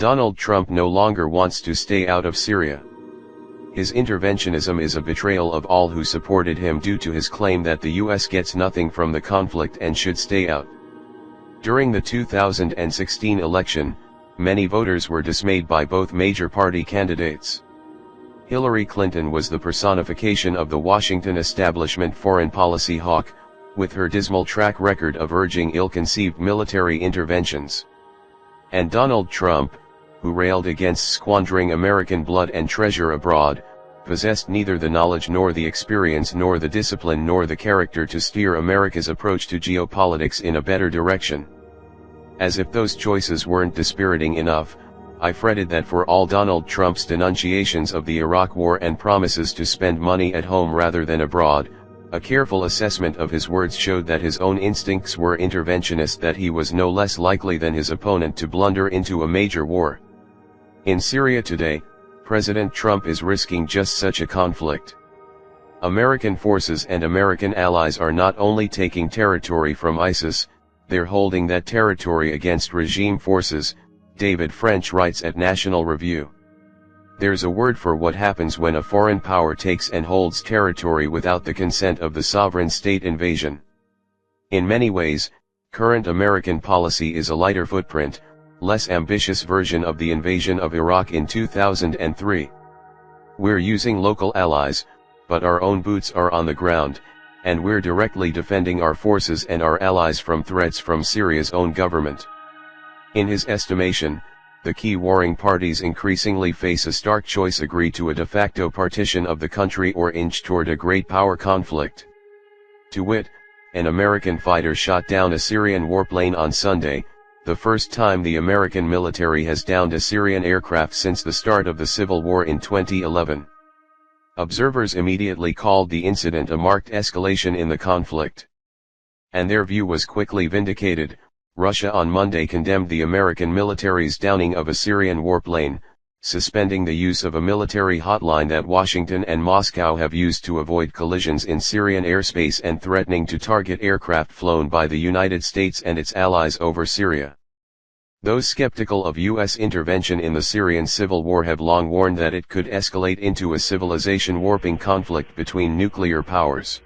Donald Trump no longer wants to stay out of Syria. His interventionism is a betrayal of all who supported him due to his claim that the US gets nothing from the conflict and should stay out. During the 2016 election, many voters were dismayed by both major party candidates. Hillary Clinton was the personification of the Washington establishment foreign policy hawk, with her dismal track record of urging ill-conceived military interventions. And Donald Trump, who railed against squandering American blood and treasure abroad, possessed neither the knowledge nor the experience nor the discipline nor the character to steer America's approach to geopolitics in a better direction. As if those choices weren't dispiriting enough, I fretted that for all Donald Trump's denunciations of the Iraq War and promises to spend money at home rather than abroad, a careful assessment of his words showed that his own instincts were interventionist, that he was no less likely than his opponent to blunder into a major war. In Syria today, President Trump is risking just such a conflict. American forces and American allies are not only taking territory from ISIS, they're holding that territory against regime forces, David French writes at National Review. There's a word for what happens when a foreign power takes and holds territory without the consent of the sovereign state invasion. In many ways, current American policy is a lighter footprint, less ambitious version of the invasion of Iraq in 2003. We're using local allies, but our own boots are on the ground, and we're directly defending our forces and our allies from threats from Syria's own government. In his estimation, the key warring parties increasingly face a stark choice: agree to a de facto partition of the country or inch toward a great power conflict. To wit, an American fighter shot down a Syrian warplane on Sunday, the first time the American military has downed a Syrian aircraft since the start of the civil war in 2011. Observers immediately called the incident a marked escalation in the conflict. And their view was quickly vindicated. Russia on Monday condemned the American military's downing of a Syrian warplane, suspending the use of a military hotline that Washington and Moscow have used to avoid collisions in Syrian airspace and threatening to target aircraft flown by the United States and its allies over Syria. Those skeptical of U.S. intervention in the Syrian civil war have long warned that it could escalate into a civilization-warping conflict between nuclear powers.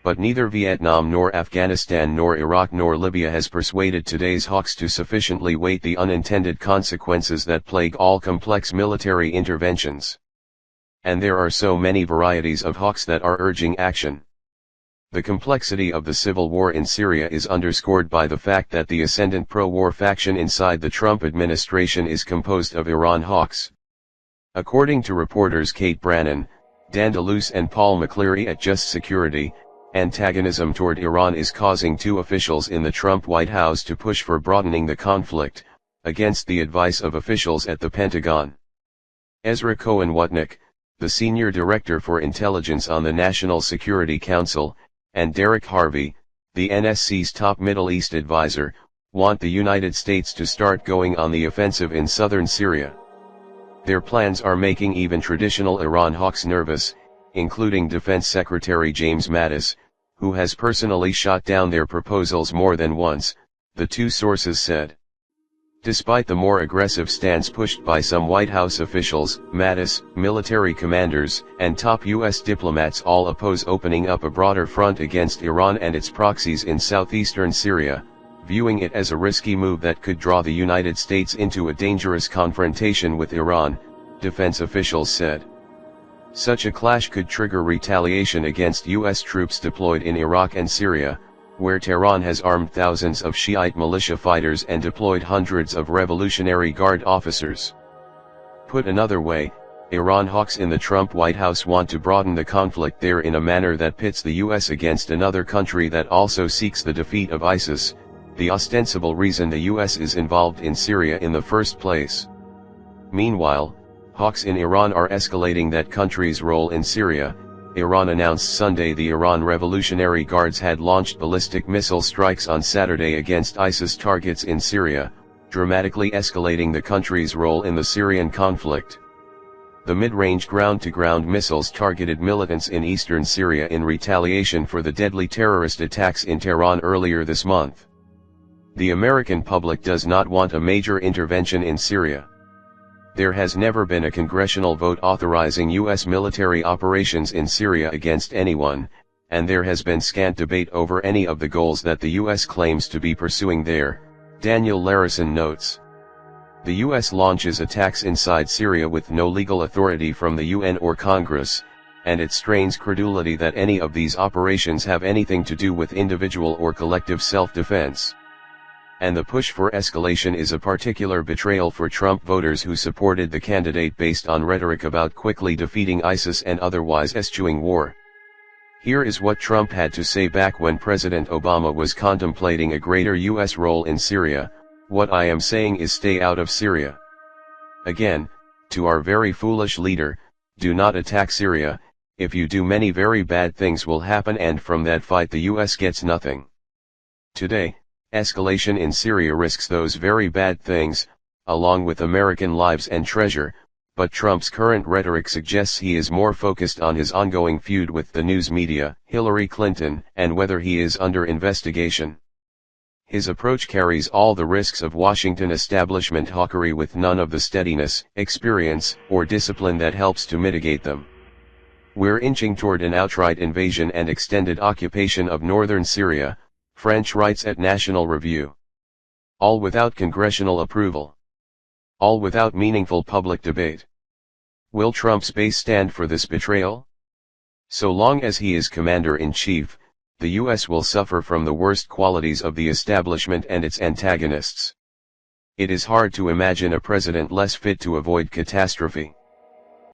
But neither Vietnam nor Afghanistan nor Iraq nor Libya has persuaded today's hawks to sufficiently weight the unintended consequences that plague all complex military interventions. And there are so many varieties of hawks that are urging action. The complexity of the civil war in Syria is underscored by the fact that the ascendant pro-war faction inside the Trump administration is composed of Iran hawks. According to reporters Kate Brannon, Dan DeLuce and Paul McCleary at Just Security, antagonism toward Iran is causing two officials in the Trump White House to push for broadening the conflict, against the advice of officials at the Pentagon. Ezra Cohen-Watnick, the senior director for intelligence on the National Security Council, and Derek Harvey, the NSC's top Middle East advisor, want the United States to start going on the offensive in southern Syria. Their plans are making even traditional Iran hawks nervous, including Defense Secretary James Mattis, who has personally shot down their proposals more than once, the two sources said. Despite the more aggressive stance pushed by some White House officials, Mattis, military commanders, and top U.S. diplomats all oppose opening up a broader front against Iran and its proxies in southeastern Syria, viewing it as a risky move that could draw the United States into a dangerous confrontation with Iran, defense officials said. Such a clash could trigger retaliation against U.S. troops deployed in Iraq and Syria, where Tehran has armed thousands of Shiite militia fighters and deployed hundreds of Revolutionary Guard officers. Put another way, Iran hawks in the Trump White House want to broaden the conflict there in a manner that pits the U.S. against another country that also seeks the defeat of ISIS, the ostensible reason the U.S. is involved in Syria in the first place. Meanwhile, hawks in Iran are escalating that country's role in Syria. Iran announced Sunday the Iran Revolutionary Guards had launched ballistic missile strikes on Saturday against ISIS targets in Syria, dramatically escalating the country's role in the Syrian conflict. The mid-range ground-to-ground missiles targeted militants in eastern Syria in retaliation for the deadly terrorist attacks in Tehran earlier this month. The American public does not want a major intervention in Syria. There has never been a congressional vote authorizing U.S. military operations in Syria against anyone, and there has been scant debate over any of the goals that the U.S. claims to be pursuing there, Daniel Larison notes. The U.S. launches attacks inside Syria with no legal authority from the UN or Congress, and it strains credulity that any of these operations have anything to do with individual or collective self-defense. And the push for escalation is a particular betrayal for Trump voters who supported the candidate based on rhetoric about quickly defeating ISIS and otherwise eschewing war. Here is what Trump had to say back when President Obama was contemplating a greater U.S. role in Syria: "What I am saying is stay out of Syria." Again, to our very foolish leader, do not attack Syria. If you do, many very bad things will happen, and from that fight the U.S. gets nothing. Today, escalation in Syria risks those very bad things, along with American lives and treasure, but Trump's current rhetoric suggests he is more focused on his ongoing feud with the news media, Hillary Clinton, and whether he is under investigation. His approach carries all the risks of Washington establishment hawkery with none of the steadiness, experience, or discipline that helps to mitigate them. We're inching toward an outright invasion and extended occupation of northern Syria, French writes at National Review. All without congressional approval. All without meaningful public debate. Will Trump's base stand for this betrayal? So long as he is commander-in-chief, the U.S. will suffer from the worst qualities of the establishment and its antagonists. It is hard to imagine a president less fit to avoid catastrophe.